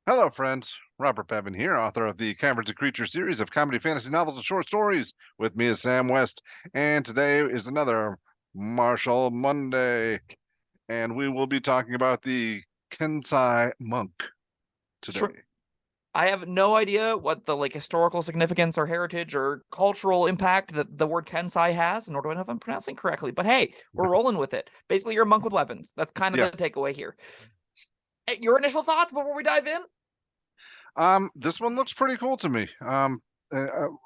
Hello, friends. Robert Bevan here, author of the Caverns Creatures series of comedy, fantasy novels, and short stories. With me is Sam West, and today is another Martial Monday, and we will be talking about the Kensei monk today. I have no idea what the historical significance or heritage or cultural impact that the word Kensei has, nor do I know if I'm pronouncing correctly. But hey, we're rolling with it. Basically, you're a monk with weapons. That's kind of Yeah. the takeaway here. Hey, your initial thoughts before we dive in? This one looks pretty cool to me. All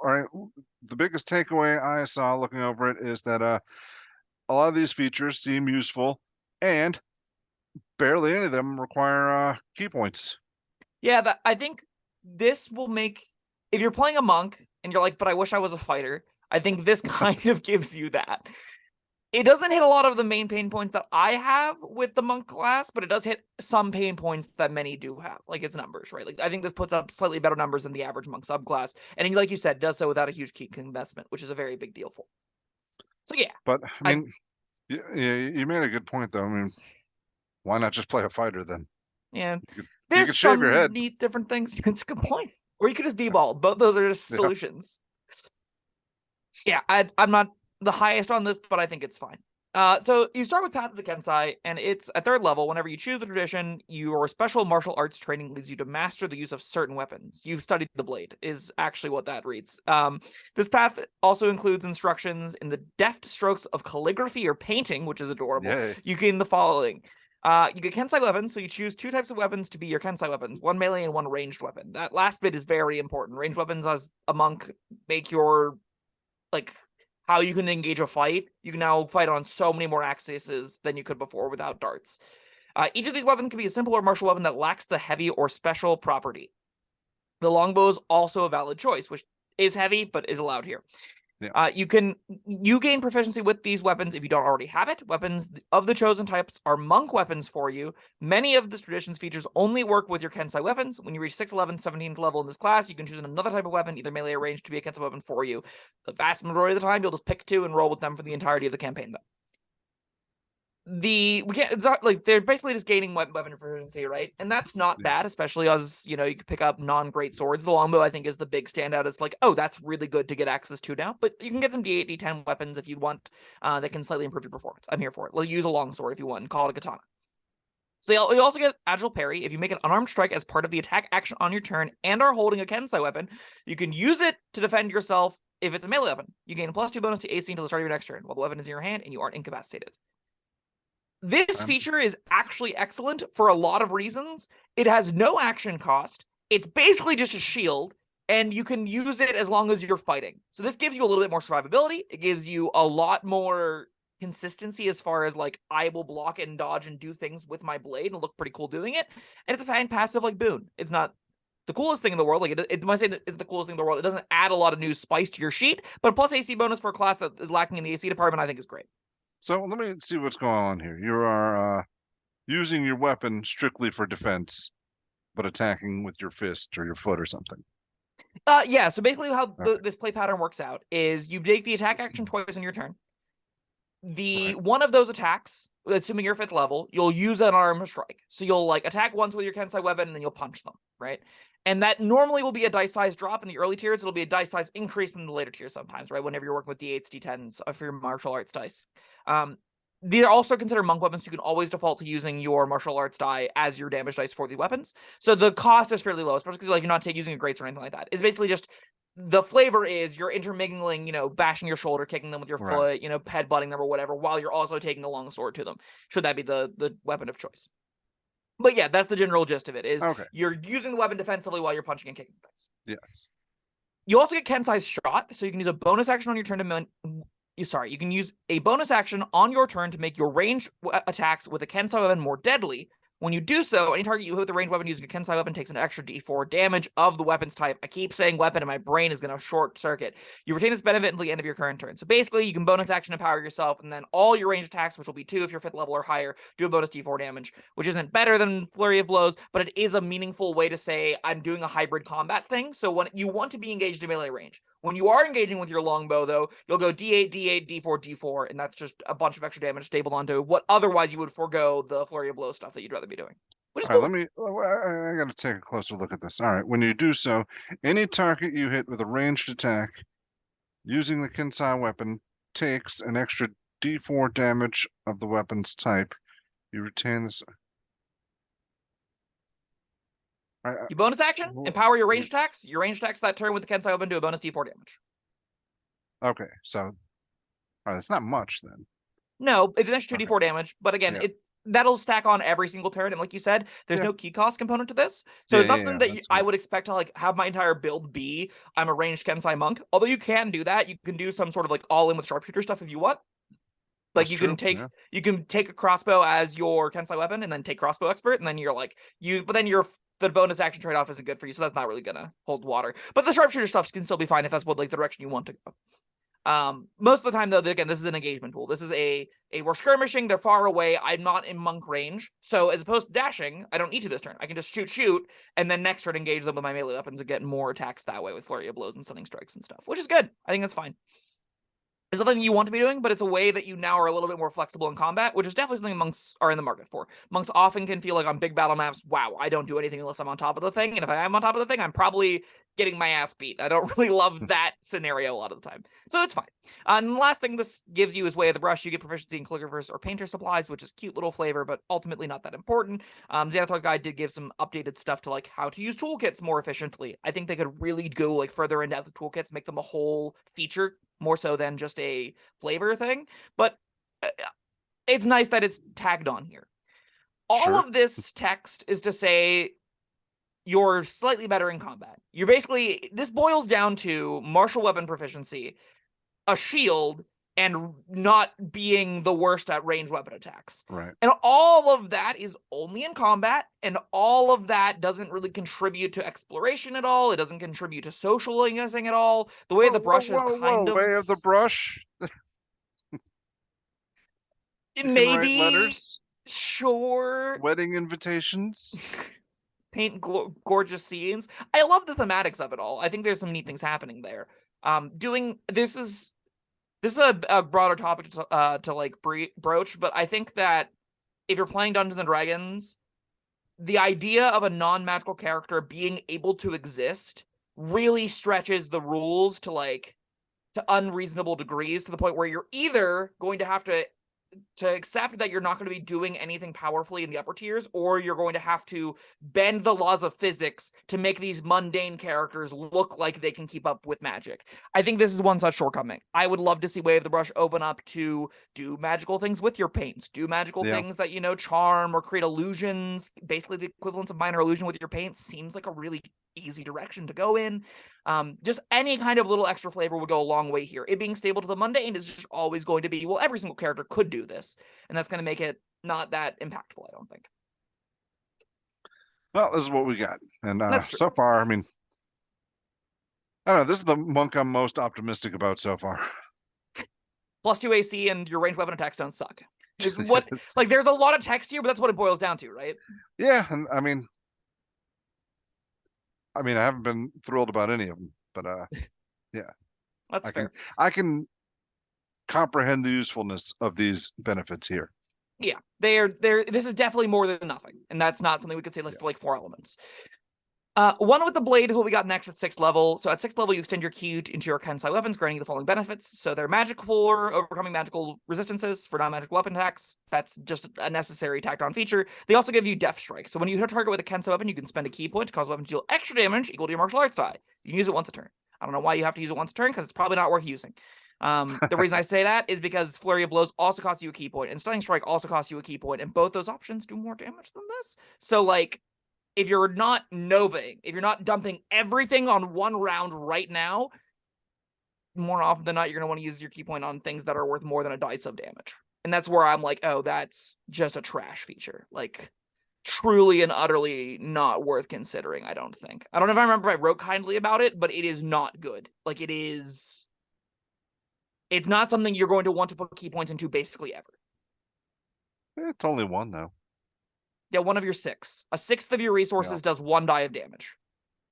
right. The biggest takeaway I saw looking over it is that a lot of these features seem useful, and barely any of them require key points. Yeah, I think this will make, if you're playing a monk and you're like, but I wish I was a fighter, I think this kind of gives you that. It doesn't hit a lot of the main pain points that I have with the monk class, but it does hit some pain points that many do have, like its numbers, right? Like I think this puts up slightly better numbers than the average monk subclass, and like you said, does so without a huge key investment, which is a very big deal for. So yeah, But I mean, you made a good point though. I mean, why not just play a fighter then? yeah, You there's could shave your some head. neat different things. It's a good point. Or you could just b-ball. Both those are just Yeah. solutions. Yeah, I'm not the highest on this, but I think it's fine. So you start with Path of the Kensei, and it's a third level. Whenever you choose the tradition, your special martial arts training leads you to master the use of certain weapons. You've studied the blade, is actually what that reads. This path also includes instructions in the deft strokes of calligraphy or painting, which is adorable. Yay. You gain the following. You get Kensei weapons, so you choose two types of weapons to be your Kensei weapons, one melee and one ranged weapon. That last bit is very important. Ranged weapons, as a monk, make your how you can engage a fight. You can now fight on so many more axes than you could before without darts. Each of these weapons can be a simple or martial weapon that lacks the heavy or special property. The longbow is also a valid choice, which is heavy but is allowed here. Yeah. You gain proficiency with these weapons if you don't already have it. Weapons of the chosen types are monk weapons for you. Many of this tradition's features only work with your Kensei weapons. When you reach 6th, 11th, 17th level in this class, you can choose another type of weapon, either melee or ranged, to be a Kensei weapon for you. The vast majority of the time, you'll just pick two and roll with them for the entirety of the campaign, though. It's not, like, they're basically just gaining weapon proficiency, right? And that's not bad, especially as you can pick up non-great swords. The longbow, I think, is the big standout. It's like, oh, that's really good to get access to now, but you can get some d8 d10 weapons if you want, that can slightly improve your performance. I'm here for it. We'll use a longsword if you want and call it a katana. So you also get agile parry. If you make an unarmed strike as part of the attack action on your turn and are holding a Kensei weapon, you can use it to defend yourself. If it's a melee weapon, you gain a +2 bonus to AC until the start of your next turn while the weapon is in your hand and you aren't incapacitated. This feature is actually excellent for a lot of reasons. It has no action cost. It's basically just a shield, and you can use it as long as you're fighting. So this gives you a little bit more survivability. It gives you a lot more consistency as far as, like, I will block and dodge and do things with my blade and look pretty cool doing it. And it's a passive, like, boon. It's not the coolest thing in the world. Like, it might say that it's the coolest thing in the world. It doesn't add a lot of new spice to your sheet, but a plus AC bonus for a class that is lacking in the AC department, I think, is great. So let me see what's going on here. You are using your weapon strictly for defense, but attacking with your fist or your foot or something. Yeah, so basically how this play pattern works out is you make the attack action twice in your turn. One of those attacks, assuming you're 5th level, you'll use an arm strike. So you'll, like, attack once with your Kensei weapon and then you'll punch them, right? And that normally will be a dice size drop in the early tiers. It'll be a dice size increase in the later tiers sometimes, right? Whenever you're working with d8s, d10s for your martial arts dice. These are also considered monk weapons. You can always default to using your martial arts die as your damage dice for the weapons. So the cost is fairly low, especially because, like, you're not using a greatsword or anything like that. It's basically just the flavor is you're intermingling, bashing your shoulder, kicking them with your foot, headbutting them or whatever, while you're also taking a long sword to them. Should that be the weapon of choice? But yeah, that's the general gist of it. Is you're using the weapon defensively while you're punching and kicking things. Yes. You also get Kensei's shot, so you can use a bonus action on your turn to you can use a bonus action on your turn to make your range attacks with a Kensei weapon more deadly. When you do so, any target you hit with a ranged weapon using a Kensei weapon takes an extra d4 damage of the weapon's type. I keep saying weapon and my brain is going to short circuit. You retain this benefit until the end of your current turn. So basically, you can bonus action empower yourself, and then all your ranged attacks, which will be 2 if you're 5th level or higher, do a bonus d4 damage, which isn't better than Flurry of Blows, but it is a meaningful way to say I'm doing a hybrid combat thing. So when you want to be engaged in melee range, When you are engaging with your longbow, though, you'll go D8, D8, D4, D4, and that's just a bunch of extra damage stapled onto what otherwise you would forego the flurry of blows stuff that you'd rather be doing. Which is All right, cool. let me. I got to take a closer look at this. All right, when you do so, any target you hit with a ranged attack using the Kensei weapon takes an extra D4 damage of the weapon's type. You retain this. You bonus action, empower your ranged attacks. Your ranged attacks that turn with the Kensei weapon do a bonus D4 damage. Okay, so it's not much then. No, it's an extra 2d4 damage, but again, that'll stack on every single turn. And like you said, there's no key cost component to this, so it's nothing that I would expect to like have my entire build be. I'm a ranged Kensei monk. Although you can do that, you can do some sort of like all in with sharpshooter stuff if you want. Like you can take a crossbow as your Kensei weapon, and then take crossbow expert, and then you're like but then the bonus action trade off isn't good for you, so that's not really gonna hold water. But the sharpshooter stuff can still be fine if that's what like the direction you want to go. Most of the time though, again, this is an engagement tool. This is we're skirmishing, they're far away, I'm not in monk range, so as opposed to dashing, I don't need to this turn. I can just shoot, and then next turn engage them with my melee weapons and get more attacks that way with flurry of blows and stunning strikes and stuff, which is good. I think that's fine. It's nothing you want to be doing, but it's a way that you now are a little bit more flexible in combat, which is definitely something monks are in the market for. Monks often can feel like on big battle maps, wow, I don't do anything unless I'm on top of the thing, and if I am on top of the thing, I'm probably getting my ass beat. I don't really love that scenario a lot of the time. So it's fine. And the last thing this gives you is Way of the Brush. You get proficiency in calligraphers or painter supplies, which is cute little flavor, but ultimately not that important. Xanathar's guide did give some updated stuff to like how to use toolkits more efficiently. I think they could really go like further in depth with toolkits, make them a whole feature more so than just a flavor thing. But it's nice that it's tagged on here. All of this text is to say you're slightly better in combat. You're basically, this boils down to martial weapon proficiency, a shield, and not being the worst at ranged weapon attacks. Right. And all of that is only in combat, and all of that doesn't really contribute to exploration at all. It doesn't contribute to socializing at all. The way of the brush is kind of... Way of the Brush? Maybe. Sure. Wedding invitations? Paint gorgeous scenes. I love the thematics of it all. I think there's some neat things happening there. This is a broader topic to like broach, but I think that if you're playing Dungeons and Dragons, the idea of a non-magical character being able to exist really stretches the rules to unreasonable degrees, to the point where you're either going to have to accept that you're not going to be doing anything powerfully in the upper tiers, or you're going to have to bend the laws of physics to make these mundane characters look like they can keep up with magic. I think this is one such shortcoming. I would love to see Way of the Brush open up to do magical things with your paints, do magical things that, charm or create illusions. Basically the equivalence of minor illusion with your paints seems like a really easy direction to go in. Just any kind of little extra flavor would go a long way here. It being stable to the mundane is just always going to be, well, every single character could do this, and that's going to make it not that impactful, I don't think. Well, this is what we got. And so far, I mean, I don't know, this is the monk I'm most optimistic about so far. +2 AC and your ranged weapon attacks don't suck. Is what like there's a lot of text here, but that's what it boils down to, right? Yeah, and I mean, I haven't been thrilled about any of them, but yeah, that's fair. I can comprehend the usefulness of these benefits here. Yeah, this is definitely more than nothing, and that's not something we could say for like 4 elements. One with the blade is what we got next at 6th level. So at 6th level, you extend your ki into your Kensei weapons, granting you the following benefits. So they're magic for overcoming magical resistances for non-magical weapon attacks. That's just a necessary tacked-on feature. They also give you Death Strike. So when you hit a target with a Kensei weapon, you can spend a ki point to cause a weapon to deal extra damage equal to your martial arts die. You can use it once a turn. I don't know why you have to use it once a turn, because it's probably not worth using. The reason I say that is because Flurry of Blows also costs you a ki point, and Stunning Strike also costs you a ki point, and both those options do more damage than this. So, like, if you're not novaing, if you're not dumping everything on one round right now, more often than not, you're going to want to use your ki point on things that are worth more than a dice of damage. And that's where I'm like, oh, that's just a trash feature. Like, truly and utterly not worth considering, I don't think. I don't know if I remember if I wrote kindly about it, but it is not good. Like, it's not something you're going to want to put ki points into basically ever. It's only one, though. Yeah, one of your 6. A 6th of your resources does 1 die of damage.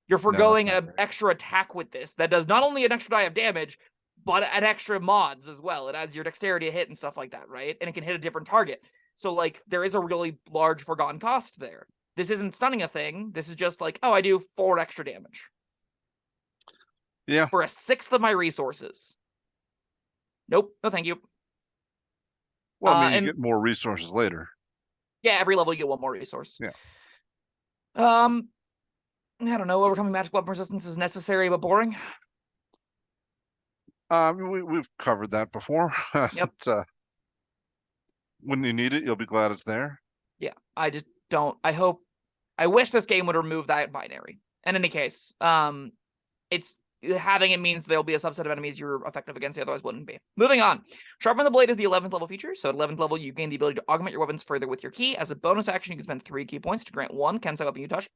You're No, that's foregoing not an great. extra attack with this that does not only an extra die of damage, but an extra mods as well. It adds your dexterity to hit and stuff like that, right? And it can hit a different target. So, like, there is a really large forgotten cost there. This isn't stunning a thing. This is just like, oh, I do 4 extra damage. Yeah. For a 1/6 of my resources. Nope. No, thank you. Well, I mean, you and get more resources later. yeah, every level you get 1 more resource. Yeah. I don't know. Overcoming magic weapon resistance is necessary but boring. We've covered that before. Yep. When you need it, you'll be glad it's there. Yeah, I just don't. I wish this game would remove that binary. In any case, it's having it means there'll be a subset of enemies you're effective against, otherwise wouldn't be. Moving on. Sharpen the Blade is the 11th level feature. So at 11th level, you gain the ability to augment your weapons further with your ki. As a bonus action, you can spend 3 ki points to grant 1 Kensei weapon you touch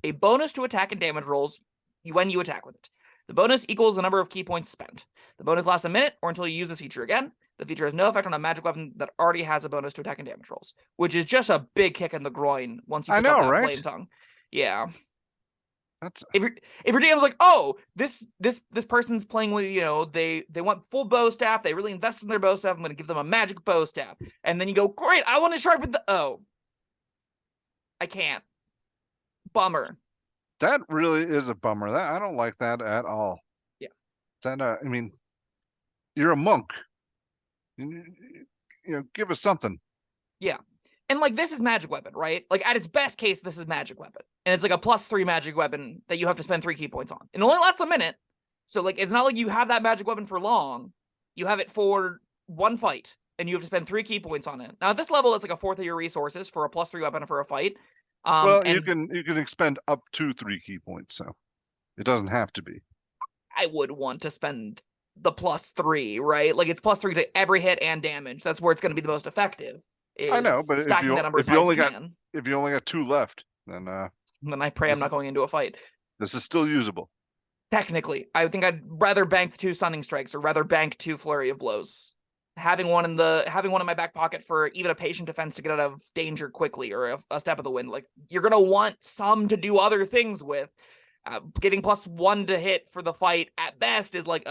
a bonus to attack and damage rolls when you attack with it. The bonus equals the number of ki points spent. The bonus lasts a minute or until you use this feature again. The feature has no effect on a magic weapon that already has a bonus to attack and damage rolls, which is just a big kick in the groin once you pick up that flame tongue. Yeah. That's if your DM's like, oh, this person's playing with, they want full bow staff, they really invest in their bow staff, I'm gonna give them a magic bow staff. And then you go, great, I want to sharpen I can't. Bummer. that really is a bummer. That I don't like that at all. Yeah. That I mean, you're a monk. Give us something. Yeah. And like, this is magic weapon, right? Like, at its best case, this is magic weapon. And it's like a +3 magic weapon that you have to spend 3 ki points on. It only lasts a minute. So like, it's not like you have that magic weapon for long. You have it for 1 fight, and you have to spend 3 ki points on it. Now at this level, it's like a 4th of your resources for a +3 weapon for a fight. Well, you can expend up to 3 ki points, so it doesn't have to be. I would want to spend the +3, right? Like, it's +3 to every hit and damage. That's where it's going to be the most effective. I know, but if you only got 2 left, then I pray I'm not going into a fight. This is still usable. Technically, I think I'd rather bank 2 stunning strikes or rather bank 2 flurry of blows. Having one in my back pocket for even a patient defense to get out of danger quickly, or a step of the wind. Like, you're gonna want some to do other things with. Getting +1 to hit for the fight at best is like,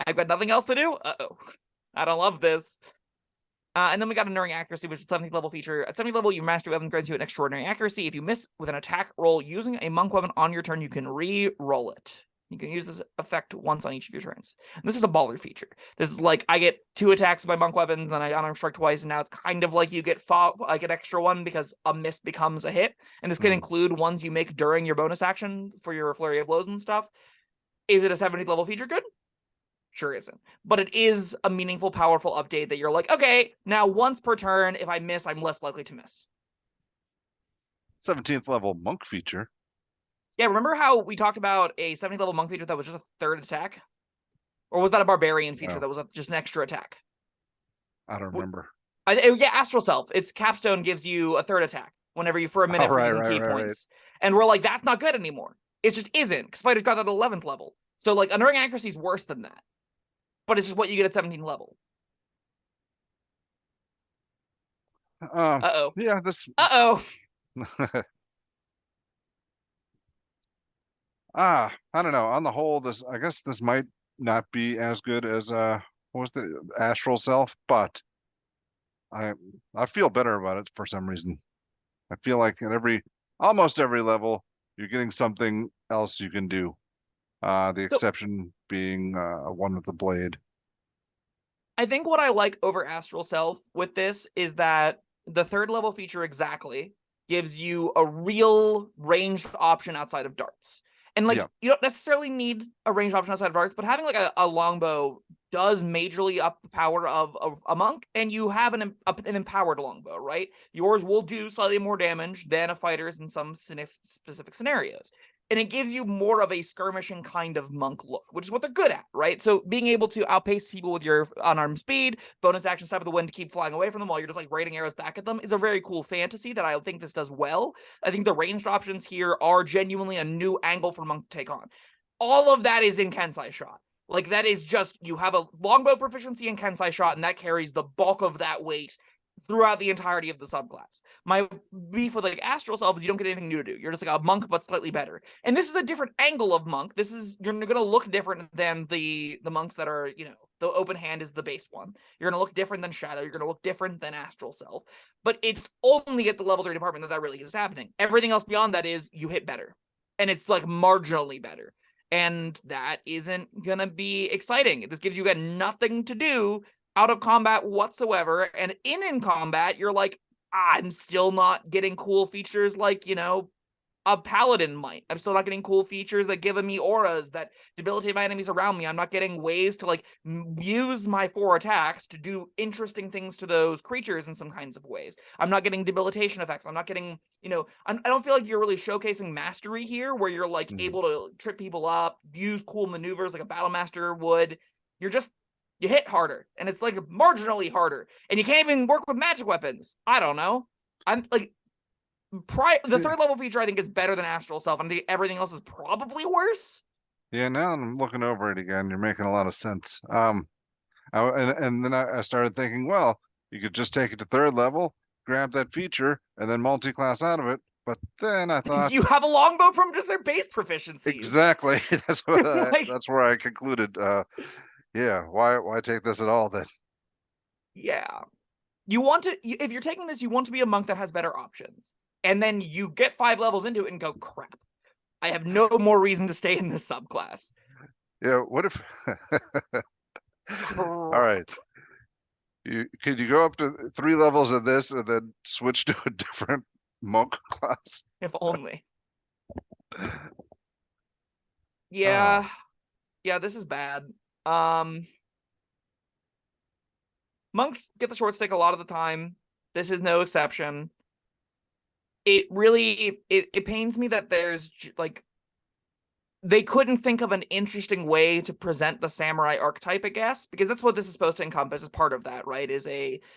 I've got nothing else to do. I don't love this. And then we got Enduring Accuracy, which is 70th level feature. At 70th level, your mastery weapon grants you an extraordinary accuracy. If you miss with an attack roll using a monk weapon on your turn, you can re-roll it. You can use this effect once on each of your turns. And this is a baller feature. This is like, I get 2 attacks with my monk weapons, and then I unarmed strike twice, and now it's kind of like you get like an extra one because a miss becomes a hit. And this can include ones you make during your bonus action for your flurry of blows and stuff. Is it a 70th level feature? Good. Sure isn't. But it is a meaningful, powerful update that you're like, okay, now once per turn, if I miss, I'm less likely to miss. 17th level monk feature. Yeah, remember how we talked about a 70th level monk feature that was just a 3rd attack? Or was that a barbarian feature that was just an extra attack? I don't remember. Yeah, Astral Self. Its capstone gives you a 3rd attack whenever you, for a minute, for using ki points. And we're like, that's not good anymore. It just isn't, because fighters got that at 11th level. So like, Enduring Accuracy is worse than that. But it's just what you get at 17th level. Yeah, this. I don't know. On the whole, I guess this might not be as good as what was the Astral Self, but I feel better about it for some reason. I feel like at almost every level, you're getting something else you can do. The exception being one with the blade. I think what I like over Astral Self with this is that the 3rd level feature exactly gives you a real ranged option outside of darts. And like, you don't necessarily need a ranged option outside of darts, but having like a longbow does majorly up the power of a monk, and you have an empowered longbow, right? Yours will do slightly more damage than a fighter's in some specific scenarios. And it gives you more of a skirmishing kind of monk look, which is what they're good at, right? So being able to outpace people with your unarmed speed, bonus action step of the wind to keep flying away from them while you're just like raining arrows back at them is a very cool fantasy that I think this does well. I think the ranged options here are genuinely a new angle for monk to take on. All of that is in Kensei Shot. Like, that is just, you have a longbow proficiency in Kensei Shot, and that carries the bulk of that weight throughout the entirety of the subclass. My beef with like Astral Self is you don't get anything new to do. You're just like a monk, but slightly better. And this is a different angle of monk. This is, you're going to look different than the monks that are, you know, the open hand is the base one. You're going to look different than Shadow. You're going to look different than Astral Self. But it's only at the level 3 department that really is happening. Everything else beyond that is you hit better. And it's like marginally better. And that isn't going to be exciting. This gives you got nothing to do out of combat whatsoever, and in combat you're like, I'm still not getting cool features like, you know, a paladin might. I'm still not getting cool features that give me auras that debilitate my enemies around me. I'm not getting ways to like use my 4 attacks to do interesting things to those creatures in some kinds of ways. I'm not getting debilitation effects. I'm not getting, you know, I don't feel like you're really showcasing mastery here where you're like able to trip people up, use cool maneuvers like a battle master would. You're just, you hit harder, and it's like marginally harder, and you can't even work with magic weapons. I don't know. I'm like, the 3rd level feature I think is better than Astral Self, and I think everything else is probably worse. Yeah, now I'm looking over it again. You're making a lot of sense. And then I started thinking, well, you could just take it to 3rd level, grab that feature, and then multi-class out of it. But then I thought you have a longbow from just their base proficiencies. Exactly. That's what like, that's where I concluded. Yeah, why take this at all then? Yeah. You want to, if you're taking this, you want to be a monk that has better options. And then you get 5 levels into it and go, crap, I have no more reason to stay in this subclass. Yeah, what if all right. Could you go up to 3 levels of this and then switch to a different monk class? If only. Yeah. Yeah, this is bad. Monks get the short stick a lot of the time. This is no exception. It really, it pains me that there's like, they couldn't think of an interesting way to present the samurai archetype, I guess, because that's what this is supposed to encompass as part of that, right? Is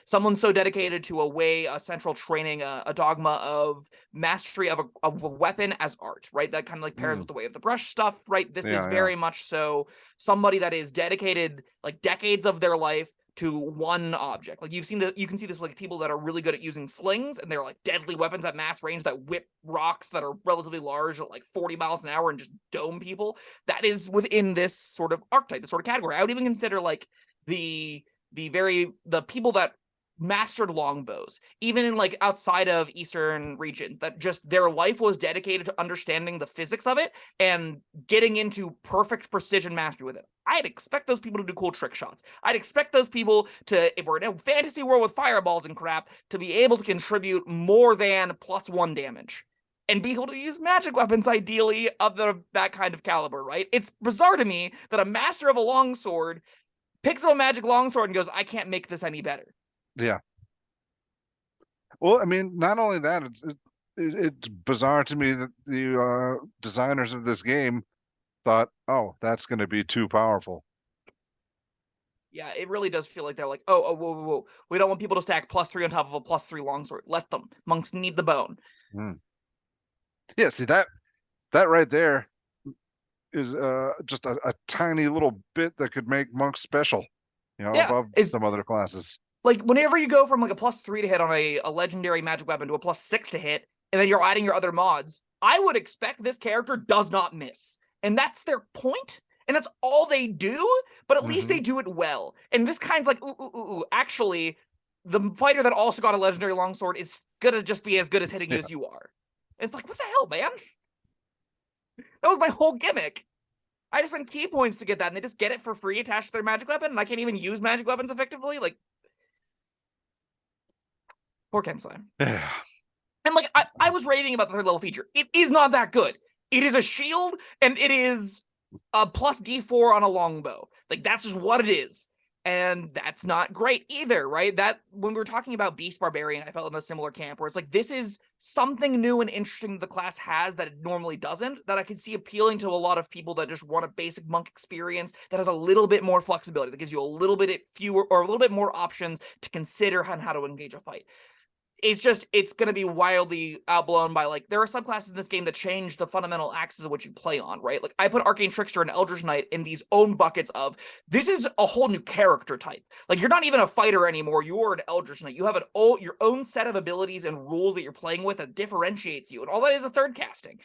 someone so dedicated to a central training, a dogma of mastery of a weapon as art, right? That kind of like pairs with the way of the brush stuff, right? This is very much so somebody that is dedicated like decades of their life to one object. Like you can see this with like people that are really good at using slings, and they're like deadly weapons at mass range that whip rocks that are relatively large at like 40 miles an hour and just dome people. That is within this sort of archetype, this sort of category. I would even consider like the people that mastered longbows, even in like outside of Eastern regions, that just their life was dedicated to understanding the physics of it and getting into perfect precision mastery with it. I'd expect those people to do cool trick shots. I'd expect those people to, if we're in a fantasy world with fireballs and crap, to be able to contribute more than +1 damage. And be able to use magic weapons, ideally, of that kind of caliber, right? It's bizarre to me that a master of a longsword picks up a magic longsword and goes, I can't make this any better. Yeah. Well, I mean, not only that, it's bizarre to me that the designers of this game thought, oh, that's going to be too powerful. Yeah, it really does feel like they're like, oh, whoa. We don't want people to stack +3 on top of a +3 longsword. Let them. Monks need the bone. Yeah, see, that right there is just a tiny little bit that could make monks special, you know, above some other classes. Like, whenever you go from like a +3 to hit on a legendary magic weapon to a +6 to hit, and then you're adding your other mods, I would expect this character does not miss. And that's their point, and that's all they do, but at least they do it well. And this kind's like, actually, the fighter that also got a legendary longsword is gonna just be as good as hitting you as you are. And it's like, what the hell, man? That was my whole gimmick. I just spent key points to get that, and they just get it for free attached to their magic weapon, and I can't even use magic weapons effectively? Like, poor Kensei. And like, I was raving about the 3rd level feature. It is not that good. It is a shield, and it is a +D4 on a longbow. Like, that's just what it is. And that's not great either, right? That, when we were talking about Beast Barbarian, I felt in a similar camp where it's like, this is something new and interesting the class has that it normally doesn't, that I could see appealing to a lot of people that just want a basic monk experience that has a little bit more flexibility, that gives you a little bit fewer or a little bit more options to consider on how to engage a fight. it's going to be wildly outblown by, like, there are subclasses in this game that change the fundamental axis of what you play on, right? Like, I put Arcane Trickster and Eldritch Knight in these own buckets of, this is a whole new character type. Like, you're not even a fighter anymore. You're an Eldritch Knight. You have your own set of abilities and rules that you're playing with that differentiates you. And all that is a third casting.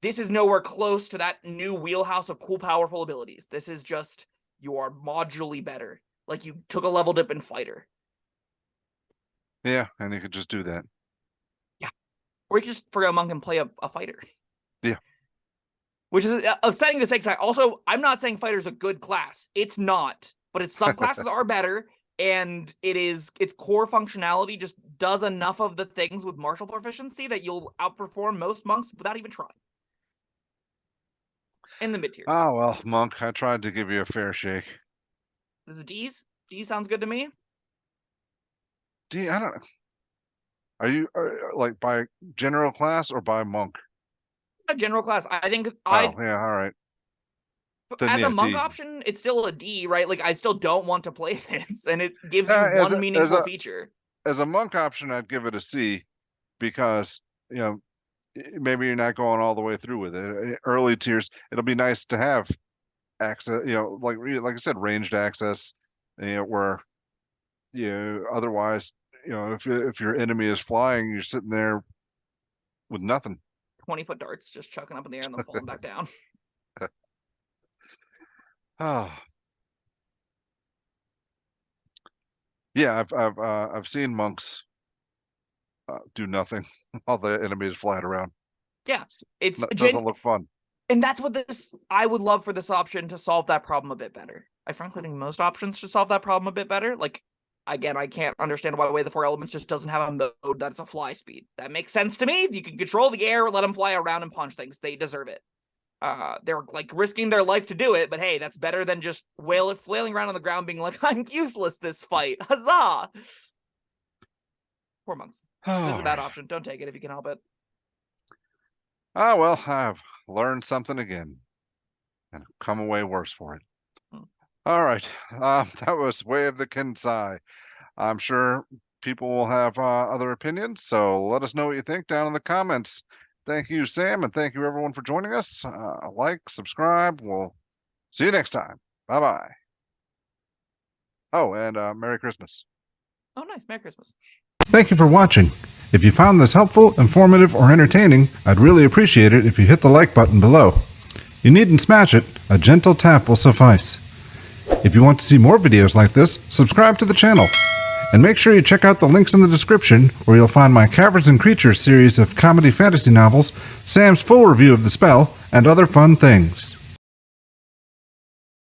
This is nowhere close to that new wheelhouse of cool, powerful abilities. This is just, you are modularly better. Like, you took a level dip in fighter. Yeah, and you could just do that. Yeah. Or you can just forget a monk and play a fighter. Yeah. Which is upsetting to say, because I'm not saying fighter's a good class. It's not. But its subclasses are better, and its core functionality just does enough of the things with martial proficiency that you'll outperform most monks without even trying. In the mid-tiers. Oh, well, monk, I tried to give you a fair shake. This is D's? D sounds good to me. D, I don't know. Are you like by general class or by monk? A general class. I think yeah, all right. Then, as yeah, a monk D. option, it's still a D, right? Like, I still don't want to play this, and it gives you one meaningful feature. As a monk option, I'd give it a C, because, you know, maybe you're not going all the way through with it. Early tiers, it'll be nice to have access, you know, like I said, ranged access, you know, where, you know, otherwise, you know, if your enemy is flying, you're sitting there with nothing. 20-foot darts just chucking up in the air and then falling back down. Oh. Yeah, I've seen monks do nothing while the enemy is flying around. Yeah, it doesn't look fun. And that's what I would love for this option to solve that problem a bit better. I frankly think most options should solve that problem a bit better. Like, again, I can't understand why Way of the Four Elements just doesn't have a mode that's a fly speed. That makes sense to me. You can control the air, let them fly around and punch things. They deserve it. They're like risking their life to do it, but hey, that's better than just flailing around on the ground being like, I'm useless this fight. Huzzah! Poor monks. This is a bad option. Don't take it if you can help it. Oh, well, I've learned something again and come away worse for it. All right. That was Way of the Kensei. I'm sure people will have other opinions, so let us know what you think down in the comments. Thank you, Sam, and thank you, everyone, for joining us. Like, subscribe. We'll see you next time. Bye-bye. Oh, and Merry Christmas. Oh, nice. Merry Christmas. Thank you for watching. If you found this helpful, informative, or entertaining, I'd really appreciate it if you hit the like button below. You needn't smash it. A gentle tap will suffice. If you want to see more videos like this, subscribe to the channel. And make sure you check out the links in the description, where you'll find my Caverns Creatures series of comedy fantasy novels, Sam's full review of The Spell, and other fun things.